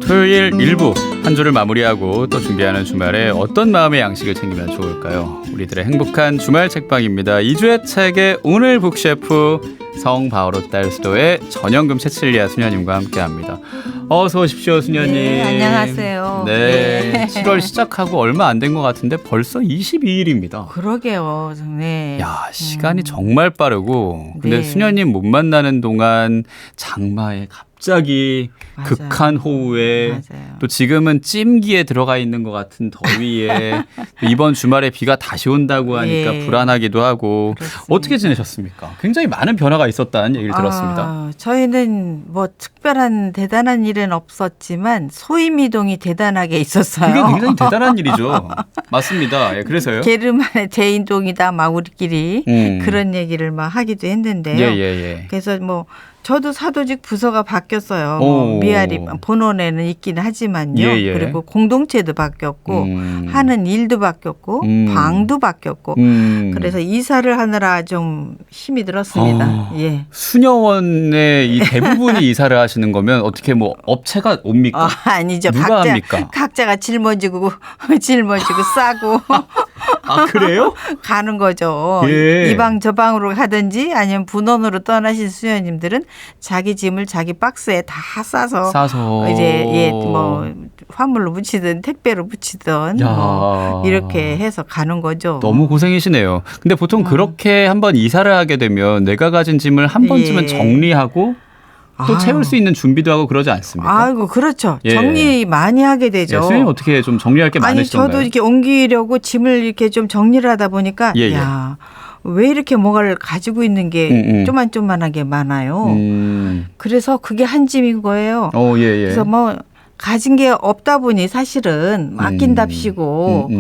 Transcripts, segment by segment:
토요일 일부 한 주를 마무리하고 또 준비하는 주말에 어떤 마음의 양식을 챙기면 좋을까요? 우리들의 행복한 주말 책방입니다. 2주의 책의 오늘 북셰프 성바오로 딸 수도의 전영금 채칠리아 수녀님과 함께합니다. 어서 오십시오, 수녀님. 네, 안녕하세요. 네, 7월 시작하고 얼마 안 된 것 같은데 벌써 22일입니다. 그러게요. 네. 야, 시간이 정말 빠르고 근데 네. 수녀님 못 만나는 동안 장마에 갑자기 맞아요. 극한 호우에 맞아요. 또 지금은 찜기에 들어가 있는 것 같은 더위에 이번 주말에 비가 다시 온다고 하니까 예. 불안하기도 하고 그렇습니다. 어떻게 지내셨습니까? 굉장히 많은 변화가 있었다는 얘기를 들었습니다. 저희는 뭐 특별한 대단한 일은 없었지만 소임이동이 대단하게 있었어요. 그게 굉장히 대단한 일이죠. 맞습니다. 예, 그래서요. 게르만의 대인동이다 막 우리끼리 그런 얘기를 막 하기도 했는데요. 예. 그래서 뭐 저도 사도직 부서가 바뀌었어요. 오. 뭐 미아리 본원에는 있기는 하지만요. 예. 그리고 공동체도 바뀌었고 하는 일도 바뀌었고 방도 바뀌었고 그래서 이사를 하느라 좀 힘이 들었습니다. 예. 수녀원의 이 대부분이 이사를 하시는 거면 어떻게 뭐 업체가 옵니까? 아니죠. 누가 합니까? 각자가 짊어지고 싸고 아, 그래요? 가는 거죠. 예. 이 방 저 방으로 가든지 아니면 분원으로 떠나신 수녀님들은 자기 짐을 자기 박스에 다 싸서 이제 뭐 화물로 붙이든 택배로 붙이든 뭐 이렇게 해서 가는 거죠. 너무 고생이시네요. 근데 보통 그렇게 한번 이사를 하게 되면 내가 가진 짐을 한 번쯤은 예. 정리하고 또 채울 수 있는 준비도 하고 그러지 않습니까? 아이고 그렇죠. 예. 정리 많이 하게 되죠. 예, 선생님 어떻게 좀 정리할 게 아니 많으시던가요? 저도 이렇게 옮기려고 짐을 이렇게 좀 정리를 하다 보니까 예. 야, 왜 이렇게 뭐가를 가지고 있는 게 쪼만쪼만하게 많아요. 그래서 그게 한 짐인 거예요. 예. 그래서 뭐 가진 게 없다 보니 사실은 아낀답시고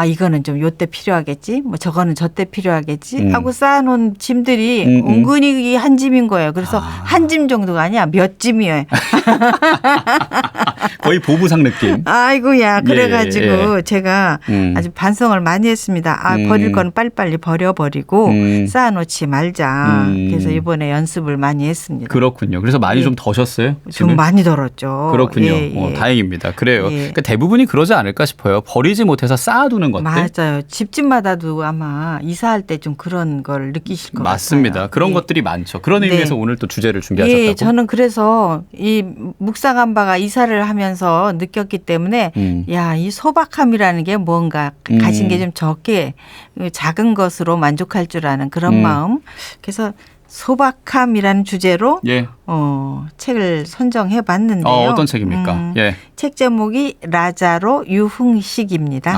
이거는 좀 요때 필요하겠지 뭐 저거는 저때 필요하겠지 하고 쌓아놓은 짐들이 은근히 한 짐인 거예요. 그래서 한 짐 정도가 아니야 몇 짐이에요. 거의 보부상 느낌. 아이고야 그래가지고 예. 제가 아주 반성을 많이 했습니다. 버릴 건 빨리빨리 버려버리고 쌓아놓지 말자. 그래서 이번에 연습을 많이 했습니다. 그렇군요. 그래서 많이 좀 더셨어요? 좀 많이 덜었죠. 그렇군요. 예. 다행입니다. 그래요. 예. 그러니까 대부분이 그러지 않을까 싶어요. 버리지 못해서 쌓아두는 것들. 맞아요. 집집마다도 아마 이사할 때 좀 그런 걸 느끼실 것 맞습니다. 같아요. 그런 예. 것들이 많죠. 그런 네. 의미에서 오늘 또 주제를 준비하셨다고. 예, 저는 그래서 이 묵상한 바가 이사를 하면서 느꼈기 때문에 야, 이 소박함이라는 게 뭔가 가진 게 좀 적게 작은 것으로 만족할 줄 아는 그런 마음. 그래서 소박함이라는 주제로 예. 책을 선정해 봤는데요. 어떤 책입니까? 예. 책 제목이 라자로 유흥식입니다.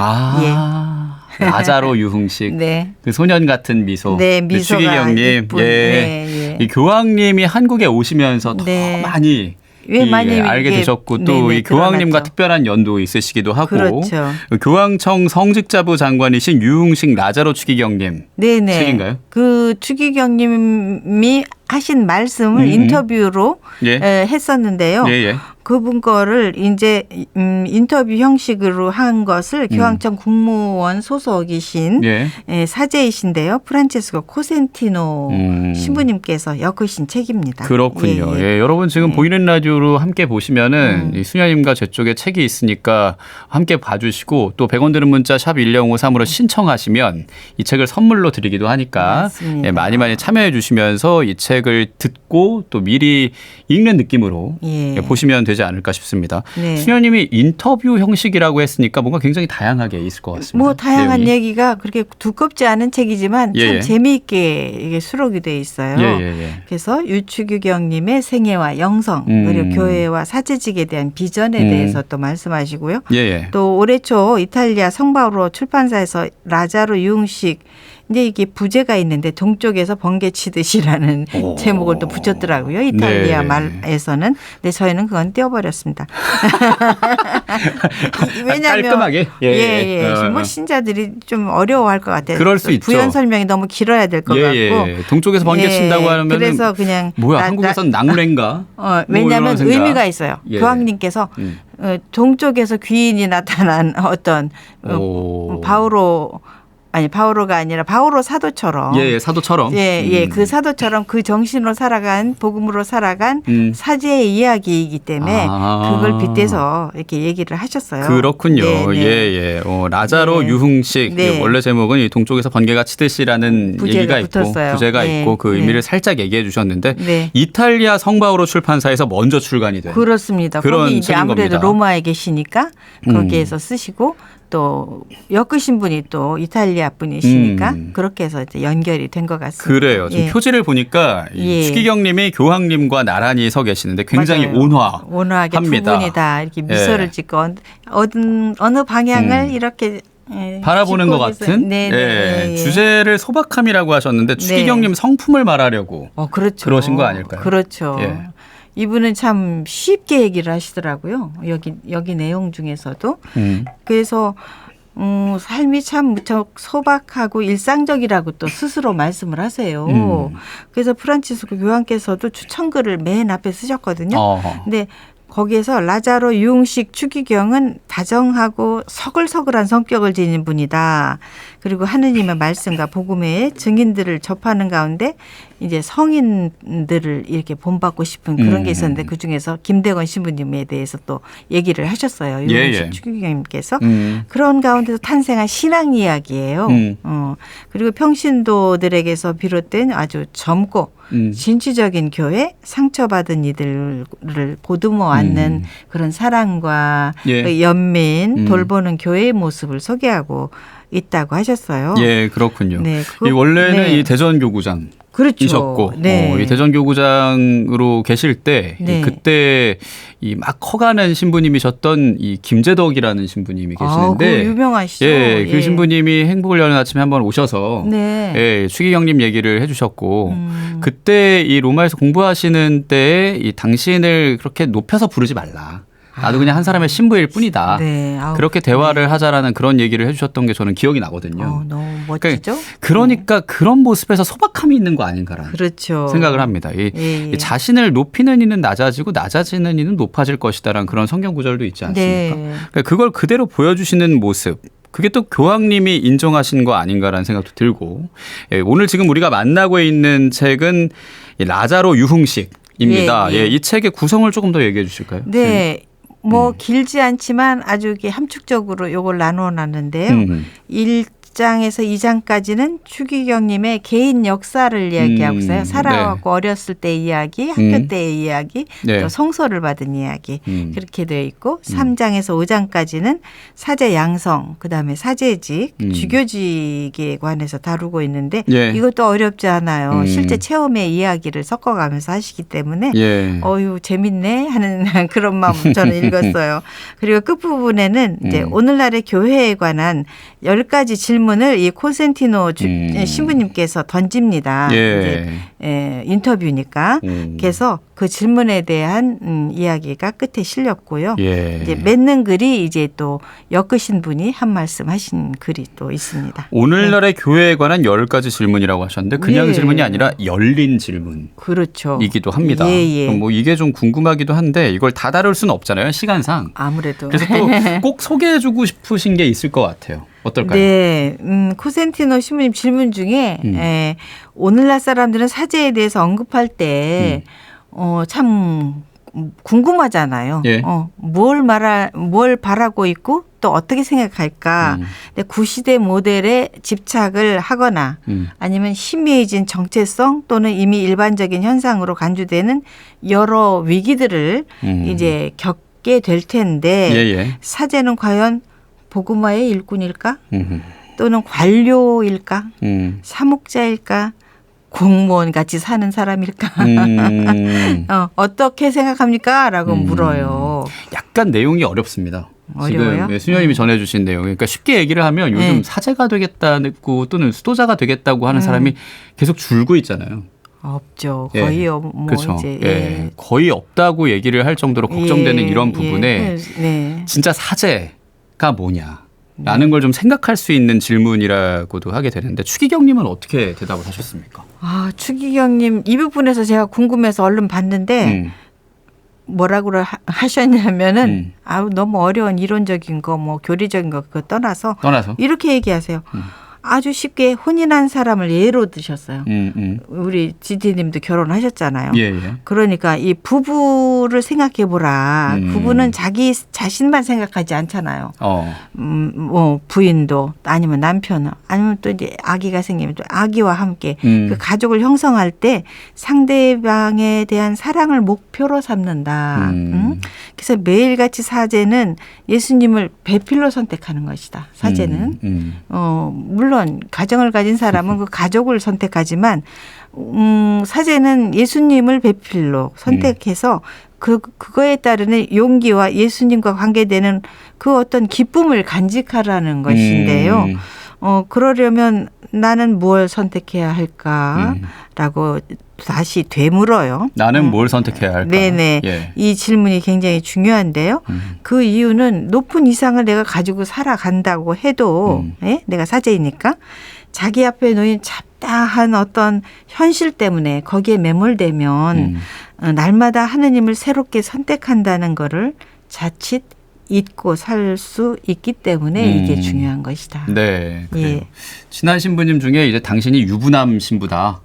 라자로 유흥식. 네. 그 소년 같은 미소. 네, 미소가 추기경님. 이쁜. 예. 네. 이 교황님이 한국에 오시면서 네. 더 많이 왜 많이 알게 이게 되셨고 또 이 교황님과 드러났죠. 특별한 연도 있으시기도 하고 그렇죠. 교황청 성직자부 장관이신 유흥식 라자로 추기경님 네네. 책인가요? 그 추기경님이 하신 말씀을 인터뷰로 예. 했었는데요. 예. 그분 거를 이제 인터뷰 형식으로 한 것을 교황청 국무원 소속이신 사제이신데요. 프란체스코 코센티노 신부님께서 엮으신 책입니다. 그렇군요. 예. 여러분 지금 보이는 라디오로 함께 보시면은 이 수녀님과 제 쪽에 책이 있으니까 함께 봐주시고 또 100원 드는 문자 샵 1053으로 신청하시면 이 책을 선물로 드리기도 하니까 맞습니다. 많이 참여해 주시면서 이 책을 듣고 또 미리 읽는 느낌으로 보시면 되지 않을까 싶습니다. 네. 수녀님이 인터뷰 형식이라고 했으니까 뭔가 굉장히 다양하게 있을 것 같습니다. 뭐 다양한 내용이. 얘기가 그렇게 두껍지 않은 책이지만 참 재미있게 이게 수록이 돼 있어요. 그래서 유추규경님의 생애와 영성 그리고 교회와 사제직에 대한 비전에 대해서 또 말씀하시고요. 또 올해 초 이탈리아 성바오로 출판사에서 라자로 유흥식 이제 이게 부제가 있는데 동쪽에서 번개 치듯이라는 제목을 또 붙였더라고요. 이탈리아 말에서는. 근데 저희는 그건 떼어버렸습니다. 왜냐하면 깔끔하게. 뭐 신자들이 좀 어려워할 것 같아요. 그럴 수 있죠. 부연 설명이 너무 길어야 될 것 같고. 동쪽에서 번개 친다고 하면 그래서 그냥 뭐야 한국에선 낙뢰인가? 왜냐하면 의미가 있어요. 교황님께서 동쪽에서 귀인이 나타난 어떤 바오로 바오로가 아니라 바오로 사도처럼. 예, 사도처럼. 예, 그 사도처럼 그 정신으로 살아간 복음으로 살아간 사제의 이야기이기 때문에 그걸 빗대서 이렇게 얘기를 하셨어요. 그렇군요. 예. 라자로 유흥식. 원래 제목은 이 동쪽에서 번개가 치듯이라는 얘기가 있고 부제가 있고 그 의미를 살짝 얘기해 주셨는데 이탈리아 성바오로 출판사에서 먼저 출간이 된 그렇습니다. 그런 거기 이제 아무래도 겁니다. 로마에 계시니까 거기에서 쓰시고 또 엮으신 분이 또 이탈리아 분이시니까 그렇게 해서 이제 연결이 된 것 같습니다. 그래요. 지금 표지를 보니까 추기경님이 교황님과 나란히 서 계시는데 굉장히 온화하게 합니다. 두 분이 다 이렇게 미소를 짓고 어느 방향을 이렇게 바라보는 것 같은 주제를 소박함이라고 하셨는데 추기경님 성품을 말하려고 그렇죠. 그러신 거 아닐까요? 그렇죠. 이분은 참 쉽게 얘기를 하시더라고요. 여기 내용 중에서도. 그래서 삶이 참 무척 소박하고 일상적이라고 또 스스로 말씀을 하세요. 그래서 프란치스코 교황께서도 추천글을 맨 앞에 쓰셨거든요. 근데 거기에서 라자로 유흥식 추기경은 다정하고 서글서글한 성격을 지닌 분이다. 그리고 하느님의 말씀과 복음의 증인들을 접하는 가운데 이제 성인들을 이렇게 본받고 싶은 그런 게 있었는데 그중에서 김대건 신부님에 대해서 또 얘기를 하셨어요. 유흥식 추기경님께서. 그런 가운데서 탄생한 신앙 이야기예요. 그리고 평신도들에게서 비롯된 아주 젊고 진취적인 교회, 상처받은 이들을 보듬어 안는 그런 사랑과 연민, 돌보는 교회의 모습을 소개하고 있다고 하셨어요. 예, 그렇군요. 원래는 이 대전교구장. 이셨고 이 대전교구장으로 계실 때 그때 이 막 커가는 신부님이셨던 이 김재덕이라는 신부님이 계시는데 유명하시죠. 그 신부님이 행복을 여는 아침에 한번 오셔서 추기경님 얘기를 해주셨고 그때 이 로마에서 공부하시는 때에 이 당신을 그렇게 높여서 부르지 말라. 나도 그냥 한 사람의 신부일 뿐이다. 그렇게 대화를 하자라는 그런 얘기를 해주셨던 게 저는 기억이 나거든요. 너무 멋지죠? 그러니까 그런 모습에서 소박함이 있는 거 아닌가라는 생각을 합니다. 이 자신을 높이는 이는 낮아지고 낮아지는 이는 높아질 것이다라는 그런 성경 구절도 있지 않습니까? 그러니까 그걸 그대로 보여주시는 모습. 그게 또 교황님이 인정하신 거 아닌가라는 생각도 들고 오늘 지금 우리가 만나고 있는 책은 라자로 유흥식입니다. 이 책의 구성을 조금 더 얘기해 주실까요? 길지 않지만 아주 이렇게 함축적으로 요걸 나누어 놨는데요. 1장에서 2장까지는 추기경님의 개인 역사를 이야기하고 있어요. 살아왔고 어렸을 때 이야기, 학교 때의 이야기, 또 성소를 받은 이야기 그렇게 되어 있고 3장에서 5장까지는 사제 양성, 그다음에 사제직, 주교직에 관해서 다루고 있는데 이것도 어렵지 않아요. 실제 체험의 이야기를 섞어가면서 하시기 때문에 재밌네 하는 그런 마음 저는 읽었어요. 그리고 끝부분에는 이제 오늘날의 교회에 관한 10가지 질문을 이 콘센티노 신부님께서 던집니다. 이제 인터뷰니까. 그래서 그 질문에 대한 이야기가 끝에 실렸고요. 이제 맺는 글이 이제 또 엮으신 분이 한 말씀 하신 글이 또 있습니다. 오늘날의 교회에 관한 10가지 질문이라고 하셨는데 그냥 질문이 아니라 열린 질문. 이기도 합니다. 그럼 이게 좀 궁금하기도 한데 이걸 다 다룰 수는 없잖아요. 시간상. 아무래도. 그래서 또 꼭 소개해주고 싶으신 게 있을 것 같아요. 어떨까요? 코센티노 신부님 질문 중에 오늘날 사람들은 사제에 대해서 언급할 때 참 궁금하잖아요. 뭘 바라고 있고 또 어떻게 생각할까. 근데 구시대 모델에 집착을 하거나 아니면 희미해진 정체성 또는 이미 일반적인 현상으로 간주되는 여러 위기들을 이제 겪게 될 텐데 사제는 과연 복음화의 일꾼일까? 또는 관료일까? 사목자일까? 공무원 같이 사는 사람일까? 어떻게 생각합니까? 라고 물어요. 약간 내용이 어렵습니다. 어려워요? 지금 수녀님이 전해주신 내용. 그러니까 쉽게 얘기를 하면 요즘 사제가 되겠다고 또는 수도자가 되겠다고 하는 사람이 계속 줄고 있잖아요. 없죠. 거의 그렇죠. 거의 없다고 얘기를 할 정도로 걱정되는 이런 부분에 진짜 사제가 뭐냐. 라는 걸 좀 생각할 수 있는 질문이라고도 하게 되는데 추기경님은 어떻게 대답을 하셨습니까? 추기경님 이 부분에서 제가 궁금해서 얼른 봤는데 뭐라고 하셨냐면은 너무 어려운 이론적인 거 뭐 교리적인 거 그거 떠나서 이렇게 얘기하세요. 아주 쉽게 혼인한 사람을 예로 드셨어요. 우리 지디님도 결혼하셨잖아요. 예. 그러니까 이 부부를 생각해 보라. 부부는 자기 자신만 생각하지 않잖아요. 뭐 부인도 아니면 남편 아니면 또 이제 아기가 생기면 또 아기와 함께 그 가족을 형성할 때 상대방에 대한 사랑을 목표로 삼는다. 그래서 매일같이 사제는 예수님을 배필로 선택하는 것이다. 사제는 물론 가정을 가진 사람은 그 가족을 선택하지만 사제는 예수님을 배필로 선택해서 그거에 따르는 용기와 예수님과 관계되는 그 어떤 기쁨을 간직하라는 것인데요. 그러려면 나는 뭘 선택해야 할까라고 다시 되물어요. 나는 뭘 선택해야 할까? 네네. 예. 이 질문이 굉장히 중요한데요. 그 이유는 높은 이상을 내가 가지고 살아간다고 해도 내가 사제이니까 자기 앞에 놓인 잡다한 어떤 현실 때문에 거기에 매몰되면 날마다 하느님을 새롭게 선택한다는 거를 자칫 잊고 살 수 있기 때문에 이게 중요한 것이다. 네. 그래요. 예. 친한 신부님 중에 이제 당신이 유부남 신부다.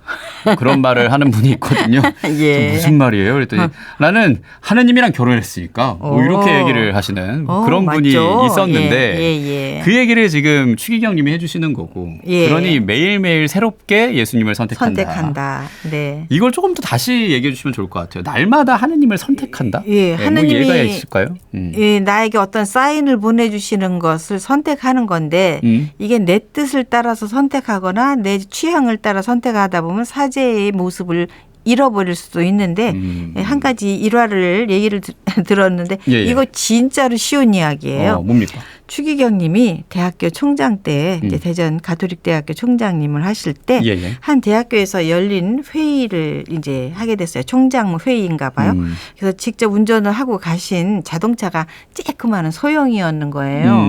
그런 말을 하는 분이 있거든요. 예. 무슨 말이에요? 그랬더니 나는 하느님이랑 결혼했으니까 뭐 이렇게 얘기를 하시는 그런 분이 맞죠? 있었는데 그 얘기를 지금 추기경 님이 해주시는 거고 그러니 매일매일 새롭게 예수님을 선택한다. 네. 이걸 조금 더 다시 얘기해 주시면 좋을 것 같아요. 날마다 하느님을 선택한다? 예, 하느님이 뭐 예가 있을까요? 예, 나에게 어떤 사인을 보내주시는 것을 선택하는 건데 이게 내 뜻을 따라서 선택하거나 내 취향을 따라 선택하다 보면 사제의 모습을 잃어버릴 수도 있는데 한 가지 일화를 얘기를 들었는데 이거 진짜로 쉬운 이야기예요. 뭡니까? 추기경 님이 대학교 총장 때 이제 대전 가톨릭대학교 총장님을 하실 때 한 대학교에서 열린 회의를 이제 하게 됐어요. 총장 회의인가 봐요. 그래서 직접 운전을 하고 가신 자동차가 쬐끄마한 소형이었는 거예요.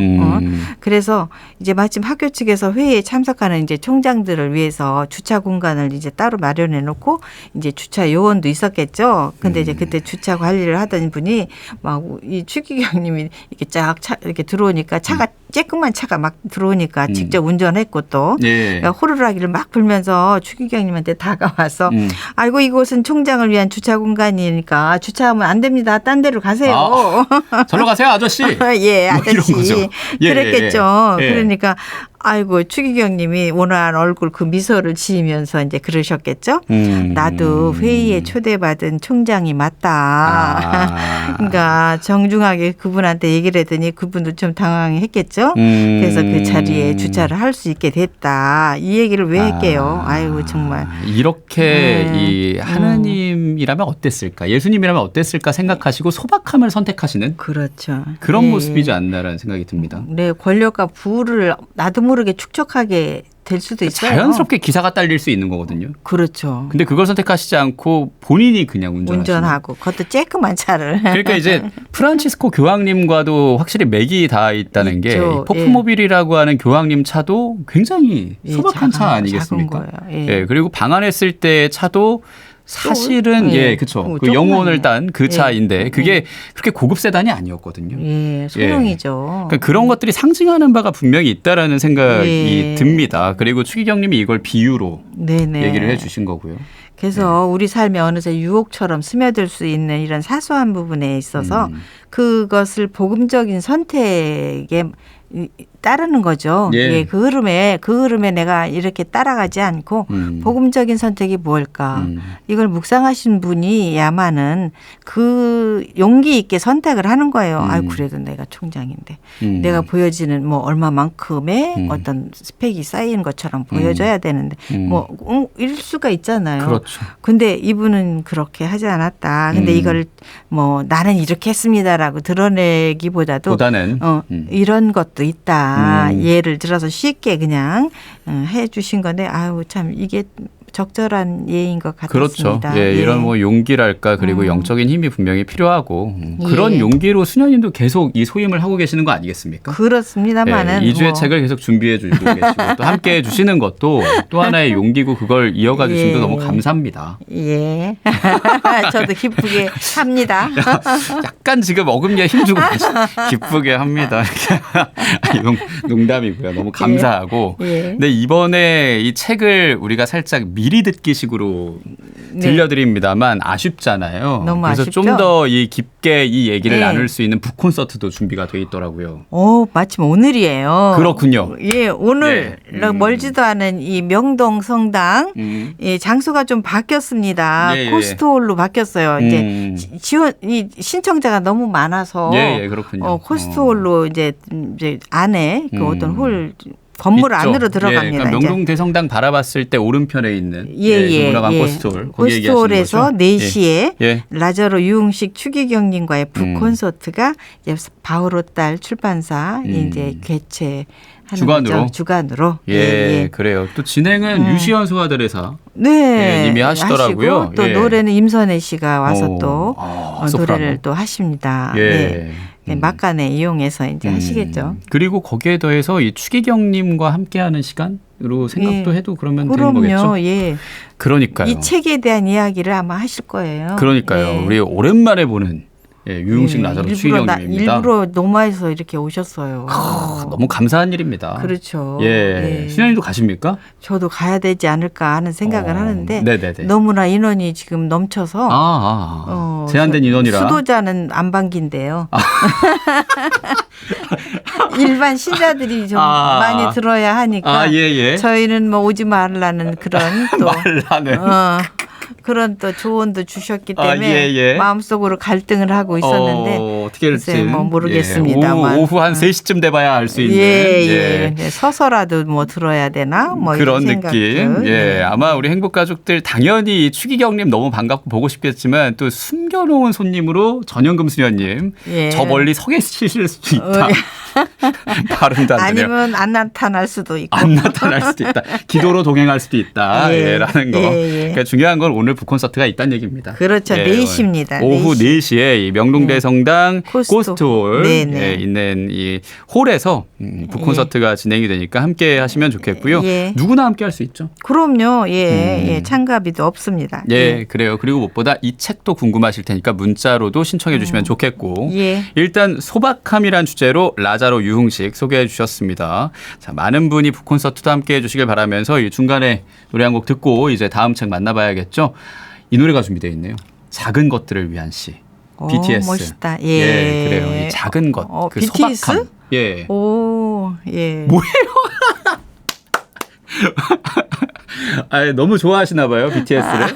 그래서 이제 마침 학교 측에서 회의에 참석하는 이제 총장들을 위해서 주차 공간을 이제 따로 마련해 놓고 이제 주차 요원도 있었겠죠. 근데 이제 그때 주차 관리를 하던 분이 막 이 추기경 님이 이렇게 쫙 이렇게 들어오니까 차가 쬐끔만 차가 막 들어오니까 직접 운전했고 또 호루라기를 막 불면서 추기경님한테 다가와서 아이고 이곳은 총장을 위한 주차 공간이니까 주차하면 안 됩니다. 딴 데로 가세요. 절로 가세요 아저씨. 예, 아저씨. 뭐 그랬겠죠. 그러니까 아이고 추기경 님이 온화한 얼굴 그 미소를 지으면서 이제 그러셨겠죠. 나도 회의에 초대받은 총장이 맞다. 그러니까 정중하게 그분한테 얘기를 했더니 그분도 좀 당황했겠죠. 그래서 그 자리에 주차를 할 수 있게 됐다. 이 얘기를 왜 할게요. 아이고 정말. 이렇게 이 하나님이라면 어땠을까? 예수님이라면 어땠을까 생각하시고 소박함을 선택하시는 그렇죠. 그런 모습이지 않나라는 생각이 듭니다. 네, 권력과 부를 나도 모르게 축적하게 될 수도 있어요. 자연스럽게 기사가 딸릴 수 있는 거거든요. 그렇죠. 근데 그걸 선택하시지 않고 본인이 그냥 운전하고 그것도 쬐끄만 차를. 그러니까 이제 프란치스코 교황님과도 확실히 맥이 다 있다는 게 포프모빌이라고 하는 교황님 차도 굉장히 소박한 차 아니겠습니까? 그리고 방한했을 때 차도 사실은 그렇죠. 그 영혼을 딴 그 차인데 그게 그렇게 고급 세단이 아니었거든요. 소형이죠. 그러니까 그런 것들이 상징하는 바가 분명히 있다라는 생각이 듭니다. 그리고 추기경님이 이걸 비유로 얘기를 해주신 거고요. 그래서 우리 삶에 어느새 유혹처럼 스며들 수 있는 이런 사소한 부분에 있어서 그것을 복음적인 선택에 따르는 거죠. 그 흐름에 내가 이렇게 따라가지 않고 복음적인 선택이 뭘까? 이걸 묵상하신 분이야만은 그 용기 있게 선택을 하는 거예요. 아유 그래도 내가 총장인데 내가 보여지는 뭐 얼마만큼의 어떤 스펙이 쌓이는 것처럼 보여줘야 되는데 뭐 이럴 수가 있잖아요. 그렇죠. 근데 이분은 그렇게 하지 않았다. 근데 이걸 뭐 나는 이렇게 했습니다라고 드러내기보다도 이런 것도 있다. 예를 들어서 쉽게 그냥 해 주신 건데 아유 참 이게 적절한 예인 것 같습니다. 그렇죠. 예, 이런 뭐 용기랄까 그리고 영적인 힘이 분명히 필요하고 그런 용기로 수녀님도 계속 이 소임을 하고 계시는 거 아니겠습니까? 그렇습니다만은 예, 2주의 책을 계속 준비해 주고 계시고 또 함께해 주시는 것도 또 하나의 용기고 그걸 이어가 주심도 너무 감사합니다. 예, 저도 기쁘게 합니다. 약간 지금 어금니에 힘주고 기쁘게 합니다. 농담이고요. 너무 감사하고. 예. 근데 이번에 이 책을 우리가 살짝 미리 듣기식으로 들려드립니다만 아쉽잖아요. 너무 그래서 아쉽죠? 좀 더 이 깊게 이 얘기를 나눌 수 있는 북콘서트도 준비가 돼 있더라고요. 마침 오늘이에요. 그렇군요. 예, 오늘 멀지도 않은 이 명동 성당 예, 장소가 좀 바뀌었습니다. 코스트홀로 바뀌었어요. 이제 이 신청자가 너무 많아서 그렇군요. 코스트홀로 이제 안에 그 어떤 홀 건물 있죠. 안으로 들어갑니다. 그러니까 명동 대성당 바라봤을 때 오른편에 있는 문화관 코스트홀. 코스트홀에서 4시에 라자로 유흥식 추기경님과의 북콘서트가 이제 바오로딸 출판사 이제 개최하는 주간으로. 그래요. 또 진행은 유시연 소아들의사 님이 하시더라고요. 하시고 또 노래는 임선혜 씨가 와서 또 노래를 또 하십니다. 막간에 이용해서 이제 하시겠죠. 그리고 거기에 더해서 이 추기경님과 함께하는 시간으로 생각도 해도 그러면 되는 거겠죠. 그러니까요. 이 책에 대한 이야기를 아마 하실 거예요. 그러니까요. 우리 오랜만에 보는 유흥식 라자로 추기경님입니다. 일부러 노마에서 이렇게 오셨어요. 너무 감사한 일입니다. 그렇죠. 신현님도 가십니까? 저도 가야 되지 않을까 하는 생각을 하는데 너무나 인원이 지금 넘쳐서 제한된 인원이라 수도자는 안 반긴대요. 일반 신자들이 좀 많이 들어야 하니까 저희는 뭐 오지 말라는 그런 또 그런 또 조언도 주셨기 때문에 마음속으로 갈등을 하고 있었는데 어떻게 될지 뭐 모르겠습니다만 오후 한 3시쯤 돼봐야 알 수 있는 서서라도 뭐 들어야 되나 뭐 그런 이런 느낌. 아마 우리 행복가족들 당연히 추기경님 너무 반갑고 보고 싶겠지만 또 숨겨놓은 손님으로 전현금 수녀님 저 멀리 서 계실 수도 있다. 발음도 안 되네요. 아니면 안 나타날 수도 있고. 안 나타날 수도 있다. 기도로 동행할 수도 있다. 라는 거. 그러니까 중요한 건 오늘 북콘서트가 있다는 얘기입니다. 그렇죠. 4시입니다. 오후 4시에 이 명동대성당 코스트홀 있는 이 홀에서 북콘서트가 진행이 되니까 함께 하시면 좋겠고요. 누구나 함께 할 수 있죠. 그럼요. 참가비도 없습니다. 그래요. 그리고 무엇보다 이 책도 궁금하실 테니까 문자로도 신청해 주시면 좋겠고 일단 소박함이란 주제로 라자로 유흥식 소개해 주셨습니다. 자, 많은 분이 북콘서트도 함께 해 주시길 바라면서 이 중간에 노래 한 곡 듣고 이제 다음 책 만나봐야겠죠. 이 노래가 준비되어 있네요. 작은 것들을 위한 시. BTS. 멋있다. 그래요. 이 작은 것. 그 BTS? 소박함. 뭐예요? 너무 좋아하시나 봐요, BTS를.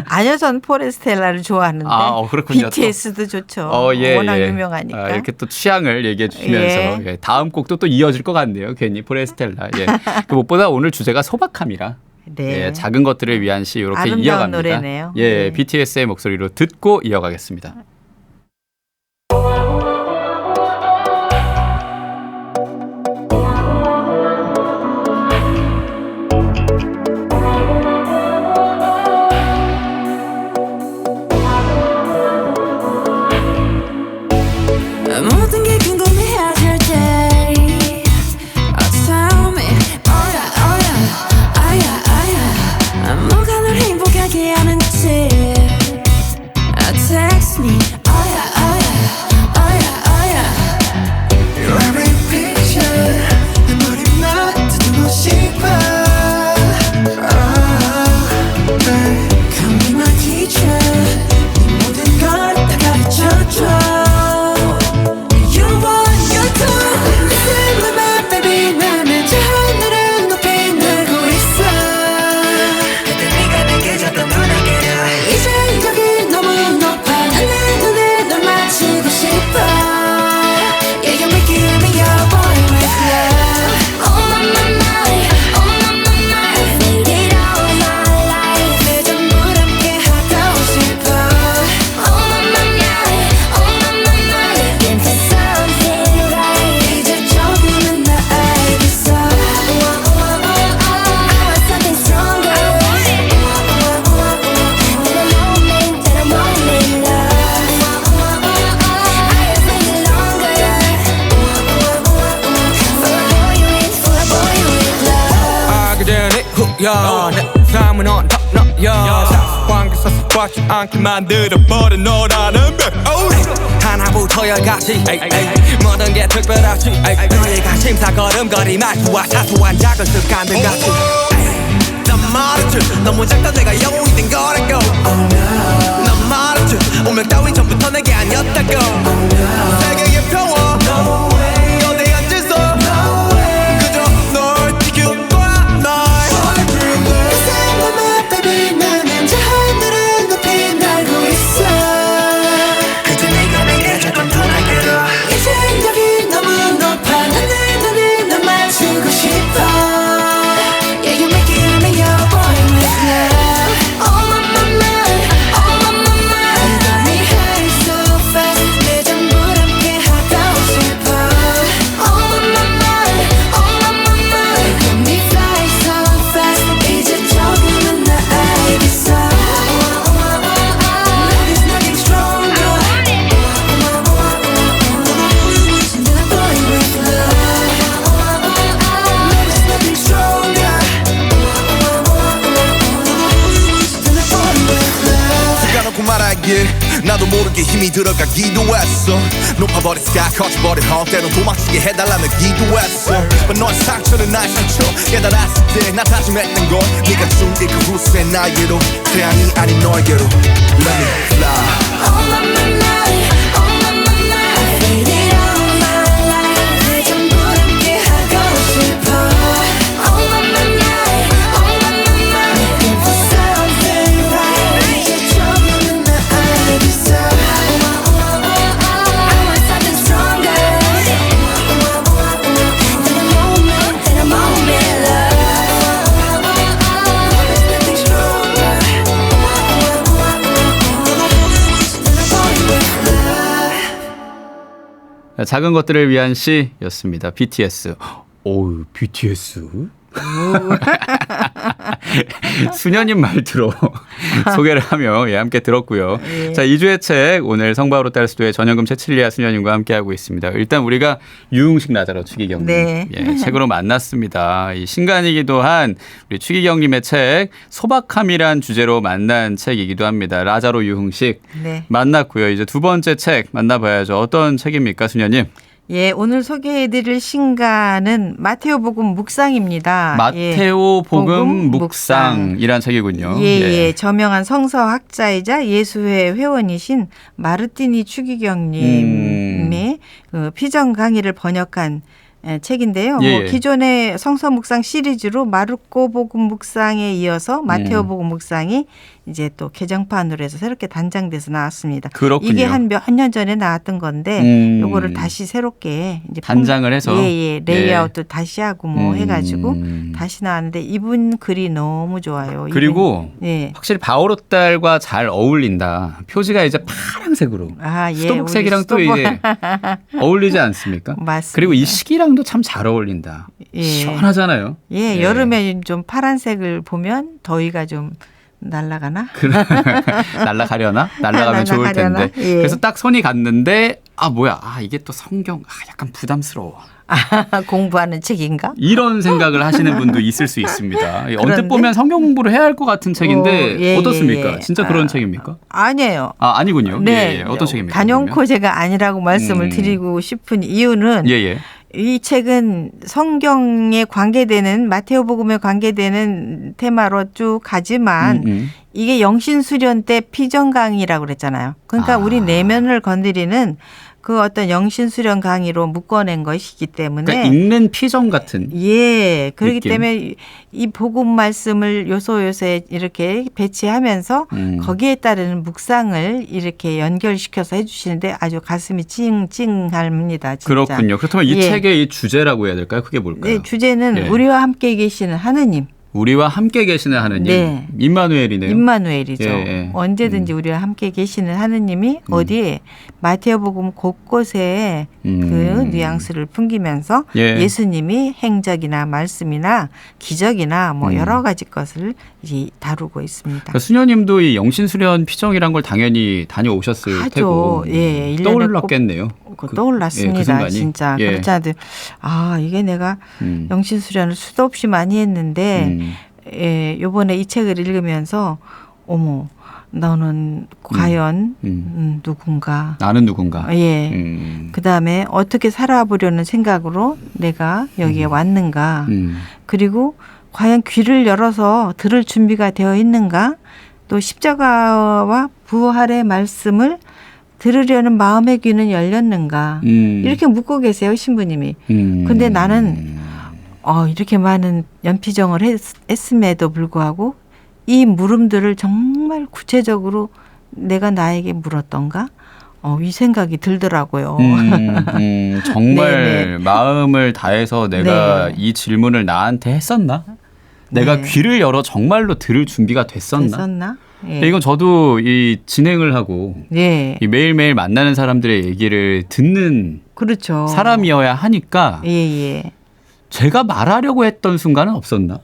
아니요, 전 포레스텔라를 좋아하는데. 그렇군요. BTS도 좋죠. 워낙 유명하니까. 이렇게 또 취향을 얘기해 주시면서 다음 곡도 또 이어질 것 같네요. 괜히 포레스텔라. 그 무엇보다 오늘 주제가 소박함이라. 작은 것들을 위한 시 이렇게 아름다운 이어갑니다. 노래네요. BTS의 목소리로 듣고 이어가겠습니다. 모든 게 궁금해하실 때 tell me 뭐가 널 행복하게 하는지 text me Your every picture 내 머리만 듣고 싶어 Come be my teacher 네 모든 걸 다 가르쳐줘 이제 여기 너무 높아 난 내 눈에 야, 내 삶은 on top notch 사관계서 습관치 않게 만들어버린 너라는 백 하나부터 열까지 모든 게 특별하지 너의 관심사 걸음걸이 말투와 사소한 작은 습관들 같이 난 말했지 너무 작다 내가 영웅이 된 거라고 난 말했지 운명 따윈 전부터 내게 아니었다고 세계의 평화 너내 앉아서 그저 널 지킬 거야 날 그 생각만 baby 나는 저 하늘을 높이 날고 있어 그저 네가 내게 조금 더 나게로 이제 여기 너무 높아 하늘도 널 맞추고 싶어 Yeah you make it me your boy with love Oh my my my Oh my my my You got me high so fast 내 전부 함께 하고 싶어 Oh my my my Oh my my my You got me fly so fast 이제 조금은 나 알겠어 There's nothing stronger 진짜 boy with love There's nothing stronger 숨겨놓고 말하길 나도 모르게 힘이 들어가기도 했어 높아버린 sky 커져버린 헛 때론 도망치게 해달라며 기도했어 But 너의 상처는 나의 상처 깨달았을 때 나 다짐했던 건 네가 준 그 후세 나에게로 태양이 아닌 너에게로 Let me fly Oh my my my Oh my my my Faded all my life 내 전부 함께 하고 싶어 Oh my my my Oh my my my Looking for something right 이제 조금은 나 알겠어 I want something stronger That a moment love There's nothing stronger 작은 것들을 위한 시였습니다. BTS. 오우, BTS? 수녀님 말투로 소개를 하며 함께 들었고요. 예. 자, 2주의 책 오늘 성바오로 딸수도의 전현금 채칠리아 수녀님과 함께하고 있습니다. 일단 우리가 유흥식 나자로 추기경님 네. 책으로 만났습니다. 이 신간이기도 한 우리 추기경님의 책 소박함이란 주제로 만난 책이기도 합니다. 라자로 유흥식 네. 만났고요. 이제 두 번째 책 만나봐야죠. 어떤 책입니까, 수녀님? 예, 오늘 소개해드릴 신간은 마테오복음 묵상입니다. 마테오 복음 복음 묵상이란 책이군요. 예. 저명한 성서학자이자 예수회 회원이신 마르티니 추기경님의 그 피정 강의를 번역한 책인데요. 예. 뭐 기존의 성서 묵상 시리즈로 마르코 복음 묵상에 이어서 마테오 복음 묵상이 이제 또 개정판으로 해서 새롭게 단장돼서 나왔습니다. 그렇군요. 이게 한 몇 년 전에 나왔던 건데 요거를 다시 새롭게 이제 단장을 해서 레이아웃도 다시 하고 뭐 해가지고 다시 나왔는데 이분 글이 너무 좋아요. 그리고 예. 확실히 바오로 딸과 잘 어울린다. 표지가 이제 파란색으로 수도복색이랑 또 이제 어울리지 않습니까? 맞습니다. 그리고 이 시기랑도 참 잘 어울린다. 예. 시원하잖아요. 예, 여름에 좀 파란색을 보면 더위가 좀 날아가나? 날아가려나? 날아가면 좋을 텐데. 예. 그래서 딱 손이 갔는데 이게 또 성경 약간 부담스러워. 공부하는 책인가? 이런 생각을 하시는 분도 있을 수 있습니다. 언뜻 보면 성경 공부를 해야 할 것 같은 책인데 어떻습니까? 진짜 그런 책입니까? 아니에요. 아니군요. 네, 어떤 책입니까? 단연코 제가 아니라고 말씀을 드리고 싶은 이유는 이 책은 성경에 관계되는 마테오복음에 관계되는 테마로 쭉 가지만 이게 영신수련 때 피정 강의라고 그랬잖아요. 그러니까 우리 내면을 건드리는 그 어떤 영신수련 강의로 묶어낸 것이기 때문에 그러니까 읽는 피정 같은 그렇기 느낌. 때문에 이 복음 말씀을 요소요소에 이렇게 배치하면서 거기에 따르는 묵상을 이렇게 연결시켜서 해주시는데 아주 가슴이 찡찡합니다. 진짜. 그렇군요. 그렇다면 이 책의 이 주제라고 해야 될까요? 그게 뭘까요? 네, 주제는 우리와 함께 계시는 하느님. 우리와 함께 계시는 하느님. 네. 임마누엘이네요. 임마누엘이죠. 언제든지 우리와 함께 계시는 하느님이 어디에 마테오복음 곳곳에 그 뉘앙스를 풍기면서 예수님이 행적이나 말씀이나 기적이나 뭐 여러 가지 것을 이제 다루고 있습니다. 그러니까 수녀님도 이 영신수련 피정이란 걸 당연히 다녀오셨을 테고 떠올랐겠네요. 떠올랐습니다. 그 순간이. 진짜 그렇지 않아도 이게 내가 영신수련을 수도 없이 많이 했는데 요번에 이 책을 읽으면서 어머 너는 과연 누군가. 나는 누군가. 예. 그다음에 어떻게 살아보려는 생각으로 내가 여기에 왔는가. 그리고 과연 귀를 열어서 들을 준비가 되어 있는가. 또 십자가와 부활의 말씀을 들으려는 마음의 귀는 열렸는가. 이렇게 묻고 계세요. 신부님이. 근데 나는 이렇게 많은 연피정을 했음에도 불구하고 이 물음들을 정말 구체적으로 내가 나에게 물었던가? 이 생각이 들더라고요. 정말 네네. 마음을 다해서 내가 네. 이 질문을 나한테 했었나? 내가 네. 귀를 열어 정말로 들을 준비가 됐었나? 예. 이건 저도 이 진행을 하고 예. 이 매일매일 만나는 사람들의 얘기를 듣는 그렇죠. 사람이어야 하니까 예. 제가 말하려고 했던 순간은 없었나?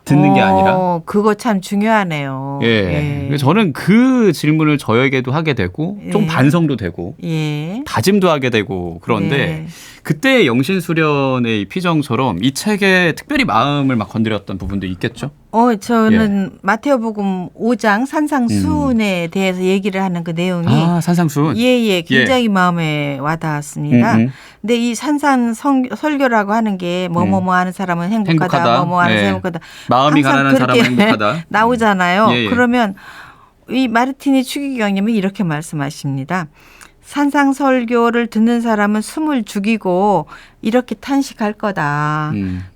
듣는 게 아니라. 그거 참 중요하네요. 예. 저는 그 질문을 저에게도 하게 되고 좀 예. 반성도 되고 예. 다짐도 하게 되고 그런데 네. 그때 영신수련의 이 피정처럼 이 책에 특별히 마음을 막 건드렸던 부분도 있겠죠? 저는 마테오복음 5장 산상수훈에 대해서 얘기를 하는 그 내용이 산상수훈. 예, 굉장히 마음에 와닿았습니다. 근데 이 산상 설교라고 하는 게 뭐뭐뭐 하는 사람은 행복하다. 뭐뭐 하는 사람은 행복하다. 마음이 항상 가난한 사람은 그렇게 행복하다. 나오잖아요. 예. 그러면 이 마르티니 추기경님이 이렇게 말씀하십니다. 산상 설교를 듣는 사람은 숨을 죽이고 이렇게 탄식할 거다.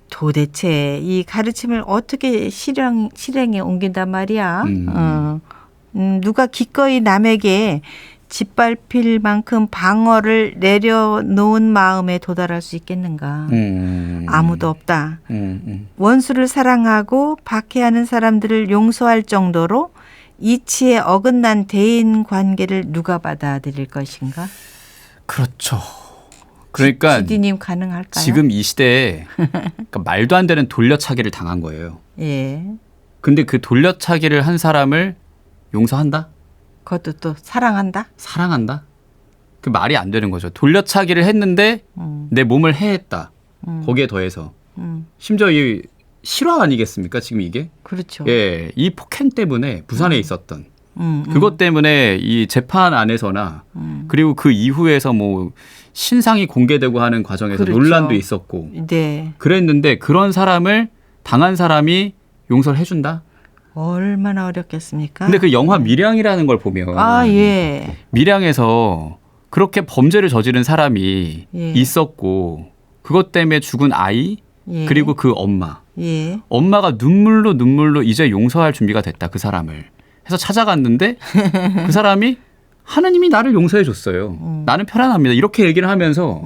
도대체 이 가르침을 어떻게 실행에 옮긴단 말이야. 누가 기꺼이 남에게 짓밟힐 만큼 방어를 내려놓은 마음에 도달할 수 있겠는가. 아무도 없다. 원수를 사랑하고 박해하는 사람들을 용서할 정도로 이치에 어긋난 대인 관계를 누가 받아들일 것인가? 그렇죠. 그러니까 지디님 가능할까요? 지금 이 시대에 그러니까 말도 안 되는 돌려차기를 당한 거예요. 예. 근데 그 돌려차기를 한 사람을 용서한다? 그것도 또 사랑한다? 사랑한다? 그 말이 안 되는 거죠. 돌려차기를 했는데 내 몸을 해했다. 거기에 더해서. 심지어 이 실화 아니겠습니까? 지금 이게? 그렇죠. 예, 이 폭행 때문에 부산에 있었던 그것 때문에 이 재판 안에서나 그리고 그 이후에서 뭐 신상이 공개되고 하는 과정에서 그렇죠. 논란도 있었고 네. 그랬는데 그런 사람을 당한 사람이 용서를 해준다? 얼마나 어렵겠습니까? 근데 그 영화 밀양이라는 걸 보면 예. 밀양에서 그렇게 범죄를 저지른 사람이 예. 있었고 그것 때문에 죽은 아이 예. 그리고 그 엄마 예. 엄마가 눈물로 이제 용서할 준비가 됐다 그 사람을 해서 찾아갔는데 그 사람이 하나님이 나를 용서해 줬어요. 나는 편안합니다. 이렇게 얘기를 하면서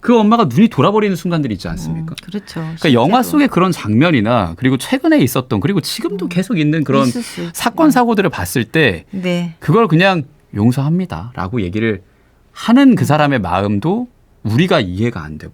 그 엄마가 눈이 돌아버리는 순간들이 있지 않습니까? 그렇죠. 그러니까 영화 속의 그런 장면이나 그리고 최근에 있었던 그리고 지금도 계속 있는 그런 사건 사고들을 봤을 때 네. 그걸 그냥 용서합니다라고 얘기를 하는 그 사람의 마음도 우리가 이해가 안 되고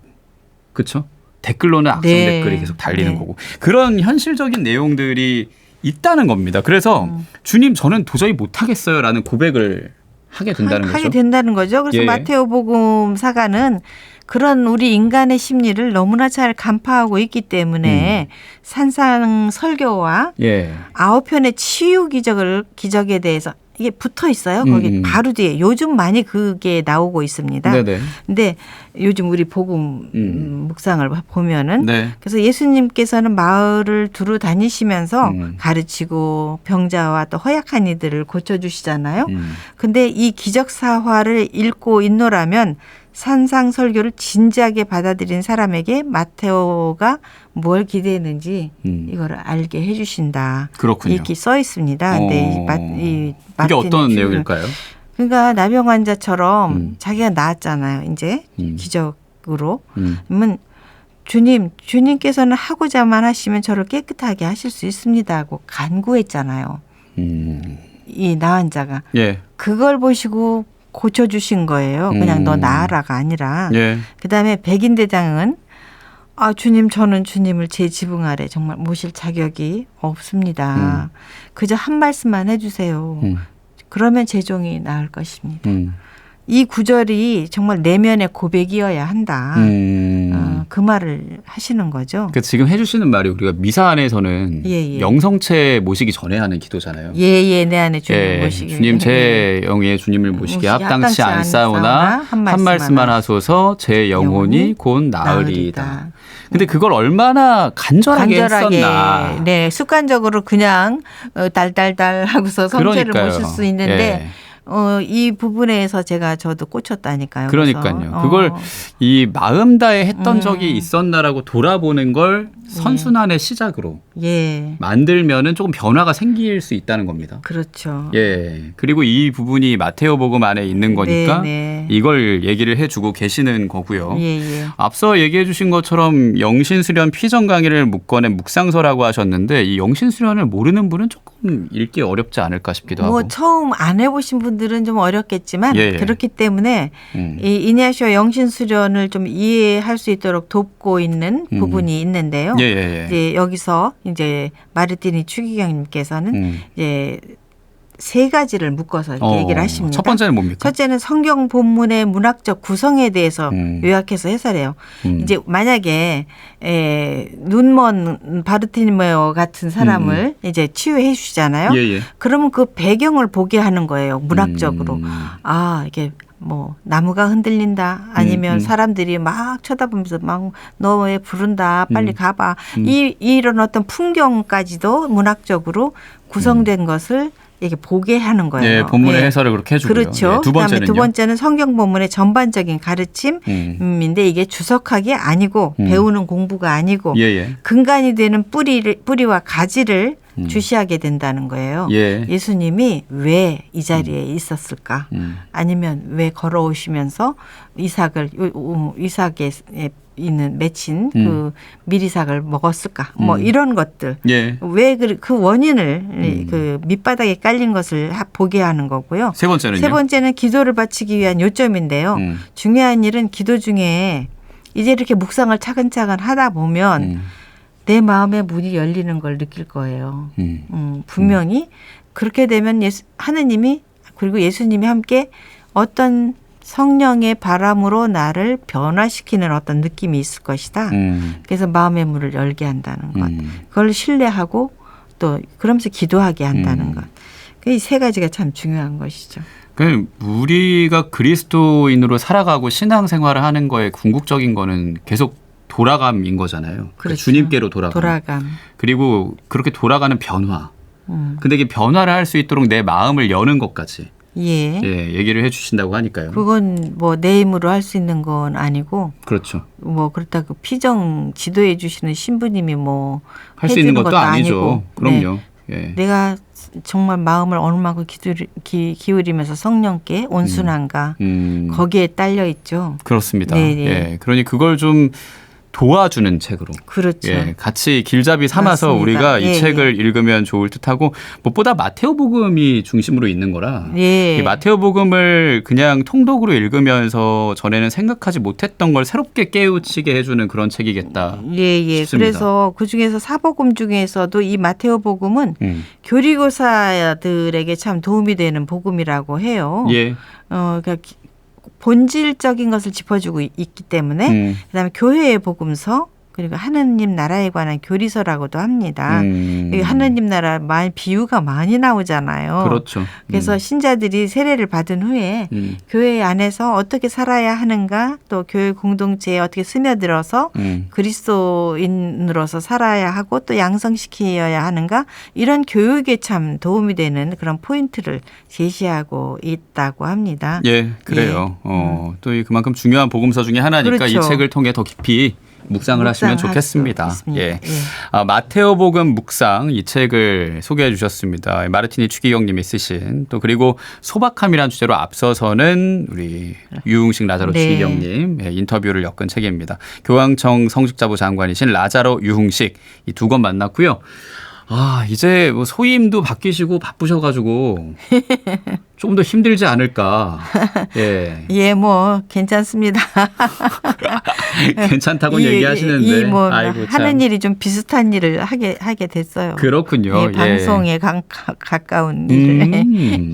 그렇죠? 댓글로는 악성 네. 댓글이 계속 달리는 네. 거고 그런 현실적인 내용들이 있다는 겁니다. 그래서 주님 저는 도저히 못하겠어요라는 고백을 하게 된다는 거죠. 하게 된다는 거죠. 그래서 예. 마테오복음 사가는 그런 우리 인간의 심리를 너무나 잘 간파하고 있기 때문에 산상 설교와 예. 9편의 치유 기적에 대해서 이게 붙어 있어요. 거기 바로 뒤에 요즘 많이 그게 나오고 있습니다. 네네. 근데 요즘 우리 복음 묵상을 보면은 네. 그래서 예수님께서는 마을을 두루 다니시면서 가르치고 병자와 또 허약한 이들을 고쳐주시잖아요. 근데 이 기적사화를 읽고 있노라면 산상설교를 진지하게 받아들인 사람에게 마테오가 뭘 기대했는지 이거를 알게 해주신다. 그렇군요. 이렇게 써 있습니다. 근데 이게 어떤 내용일까요? 그러니까 나병 환자처럼 자기가 나았잖아요. 이제 기적으로. 그러면 주님께서는 하고자만 하시면 저를 깨끗하게 하실 수 있습니다 하고 간구했잖아요. 이 나은 자가. 예. 그걸 보시고 고쳐주신 거예요. 그냥 너 나아라가 아니라. 예. 그다음에 백인대장은 주님 저는 주님을 제 지붕 아래 정말 모실 자격이 없습니다. 그저 한 말씀만 해주세요. 그러면 제 종이 나을 것입니다. 이 구절이 정말 내면의 고백이어야 한다. 그 말을 하시는 거죠. 그러니까 지금 해주시는 말이 우리가 미사 안에서는 영성체 모시기 전에 하는 기도잖아요. 예예, 내 안에 주님 모시기. 주님 제 영에 주님을 모시기 합당치 않사오나 한 말씀만 하소서 제 영혼이 곧 나으리이다. 근데 그걸 얼마나 간절하게 했었나. 네, 습관적으로 그냥 달달달 하고서 성체를 모실 수 있는데 이 부분에서 저도 꽂혔다니까요. 그러니까요. 그걸 이 마음 다해 했던 적이 있었나라고 돌아보는 걸 선순환의 시작으로 만들면은 조금 변화가 생길 수 있다는 겁니다. 그렇죠. 예. 그리고 이 부분이 마테오복음 안에 있는 거니까 이걸 얘기를 해주고 계시는 거고요. 앞서 얘기해 주신 것처럼 영신수련 피정 강의를 묶어낸 묵상서라고 하셨는데 이 영신수련을 모르는 분은 조금 읽기 어렵지 않을까 싶기도 하고. 처음 안 해보신 분들은 좀 어렵겠지만 그렇기 때문에 이 이냐시오 영신수련을 좀 이해할 수 있도록 돕고 있는 부분이 있는데요. 이제 여기서 이제 마르티니 추기경님께서는 이제 세 가지를 묶어서 이렇게 얘기를 하십니다. 첫 번째는 뭡니까? 첫째는 성경 본문의 문학적 구성에 대해서 요약해서 해설해요. 이제 만약에 눈먼 바르티메오 같은 사람을 이제 치유해 주시잖아요. 그러면 그 배경을 보게 하는 거예요. 문학적으로. 이게 뭐 나무가 흔들린다 아니면 사람들이 막 쳐다보면서 막 너 왜 부른다 빨리 가봐 이런 어떤 풍경까지도 문학적으로 구성된 것을 이렇게 보게 하는 거예요. 본문의 해설을 그렇게 해주고요. 그렇죠. 그다음에 두 번째는 성경 본문의 전반적인 가르침인데 이게 주석학이 아니고 배우는 공부가 아니고 근간이 되는 뿌리와 가지를 주시하게 된다는 거예요. 예수님이 왜 이 자리에 있었을까? 아니면 왜 걸어오시면서 이삭에 있는 맺힌 그 미리삭을 먹었을까? 뭐 이런 것들. 왜 그 원인을 그 밑바닥에 깔린 것을 보게 하는 거고요. 세 번째는요? 세 번째는 기도를 바치기 위한 요점인데요. 중요한 일은 기도 중에 이제 이렇게 묵상을 차근차근 하다 보면 내 마음의 문이 열리는 걸 느낄 거예요. 분명히 그렇게 되면 하느님이 그리고 예수님이 함께 어떤 성령의 바람으로 나를 변화시키는 어떤 느낌이 있을 것이다. 그래서 마음의 문을 열게 한다는 것. 그걸 신뢰하고 또 그러면서 기도하게 한다는 것. 이 세 가지가 참 중요한 것이죠. 그러니까 우리가 그리스도인으로 살아가고 신앙생활을 하는 거에 궁극적인 거는 계속 돌아감인 거잖아요. 그렇죠. 주님께로 돌아감. 그리고 그렇게 돌아가는 변화. 근데 이게 변화를 할 수 있도록 내 마음을 여는 것까지 얘기를 해 주신다고 하니까요. 그건 뭐 내 힘으로 할 수 있는 건 아니고. 그렇죠. 뭐 그렇다고 피정 지도해 주시는 신부님이 뭐 할 수 있는 것도 아니죠. 그럼요. 내가 정말 마음을 얼마큼 기울이면서 성령께 온순한가 거기에 딸려 있죠. 그렇습니다. 그러니 그걸 좀 도와주는 책으로. 그렇죠. 같이 길잡이 삼아서 맞습니다. 우리가 이 책을 읽으면 좋을 듯하고 무엇보다 마테오복음이 중심으로 있는 거라 이 마테오복음을 그냥 통독으로 읽으면서 전에는 생각하지 못했던 걸 새롭게 깨우치게 해주는 그런 책이겠다 싶습니다. 그래서 그중에서 사복음 중에서도 이 마테오복음은 교리고사들에게 참 도움이 되는 복음이라고 해요. 그러니까 본질적인 것을 짚어주고 있기 때문에 그다음에 교회의 복음서 그리고 하느님 나라에 관한 교리서라고도 합니다. 하느님 나라 비유가 많이 나오잖아요. 그렇죠. 그래서 신자들이 세례를 받은 후에 교회 안에서 어떻게 살아야 하는가 또 교회 공동체에 어떻게 스며들어서 그리스도인으로서 살아야 하고 또 양성시켜야 하는가 이런 교육에 참 도움이 되는 그런 포인트를 제시하고 있다고 합니다. 그래요. 또 그만큼 중요한 복음서 중에 하나니까 그렇죠. 이 책을 통해 더 깊이 묵상을 하시면 좋겠습니다. 마테오복음 묵상 이 책을 소개해 주셨습니다. 마르티니 추기경님이 쓰신 또 그리고 소박함이라는 주제로 앞서서는 우리 유흥식 라자로 추기경님 인터뷰를 엮은 책입니다. 교황청 성직자부 장관이신 라자로 유흥식 이 두 권 만났고요. 이제 뭐 소임도 바뀌시고 바쁘셔가지고 조금 더 힘들지 않을까. 예. 예, 뭐 괜찮습니다. 괜찮다고 얘기하시는데. 뭐 아이고, 하는 일이 좀 비슷한 일을 하게 됐어요. 그렇군요. 예, 방송에 가까운 일을.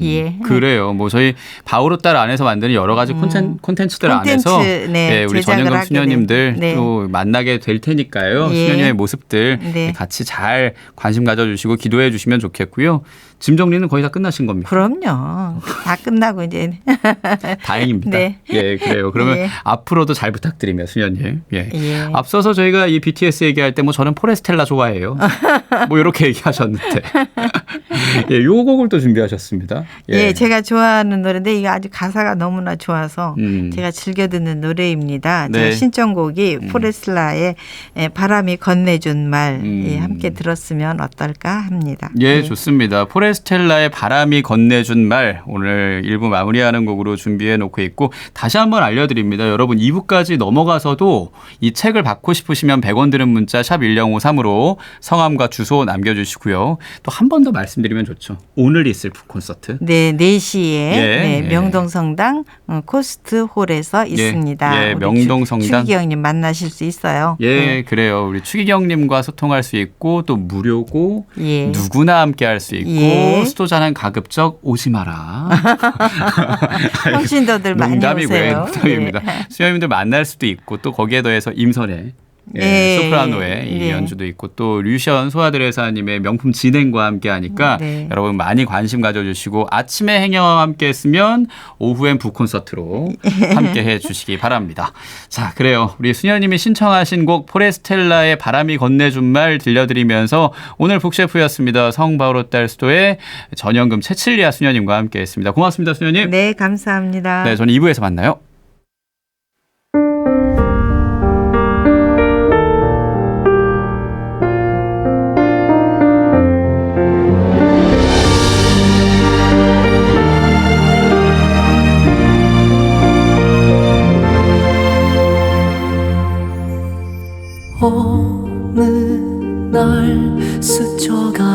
예. 그래요. 뭐 저희 바오로딸 안에서 만드는 여러 가지 콘텐츠들 안에서 네, 우리 전영금 수녀님들 네. 또 만나게 될 테니까요. 예. 수녀님의 모습들 네. 같이 잘 관심 가져주시고 기도해 주시면 좋겠고요. 짐 정리는 거의 다 끝나신 겁니까? 그럼요. 다 끝나고 이제. 다행입니다. 네. 예, 그래요. 그러면 예. 앞으로도 잘 부탁드리며 수녀님. 예. 예. 앞서서 저희가 이 BTS 얘기할 때 뭐 저는 포레스텔라 좋아해요. 뭐 이렇게 얘기하셨는데. 예, 요 곡을 또 준비하셨습니다. 예, 제가 좋아하는 노래인데 이게 아주 가사가 너무나 좋아서 제가 즐겨 듣는 노래입니다. 네. 제 신청곡이 포레슬라의 바람이 건네준 말 함께 들었으면 어떨까 합니다. 예, 좋습니다. 포레스텔라의 바람이 건네준 말 오늘 1부 마무리하는 곡으로 준비해 놓고 있고 다시 한번 알려드립니다. 여러분 2부까지 넘어가서도 이 책을 받고 싶으시면 100원 드는 문자 샵 1053으로 성함과 주소 남겨주시고요. 또 한 번 더 말씀드리면 좋죠. 오늘 있을 콘서트. 네, 4시에 예. 명동성당 코스트홀에서 있습니다. 예, 명동성당. 추기경님 만나실 수 있어요. 예, 네. 그래요. 우리 추기경님과 소통할 수 있고 또 무료고 예. 누구나 함께 할 수 있고 예. 수도자는 가급적 오지 마라. 성신도들 많이 오세요. 농담입니다. 예. 수녀님들 만날 수도 있고 또 거기에 더해서 임선의 네. 소프라노의 이 네. 연주도 있고 또 류션 소아드레사님의 명품 진행과 함께 하니까 네. 여러분 많이 관심 가져주시고 아침에 행여와 함께 했으면 오후엔 북콘서트로 함께 해주시기 바랍니다. 자, 그래요. 우리 수녀님이 신청하신 곡 포레스텔라의 바람이 건네준 말 들려드리면서 오늘 북셰프였습니다. 성바오로딸 수도의 전영금 채칠리아 수녀님과 함께 했습니다. 고맙습니다, 수녀님. 네, 감사합니다. 네, 저는 2부에서 만나요. 어느 날 스쳐가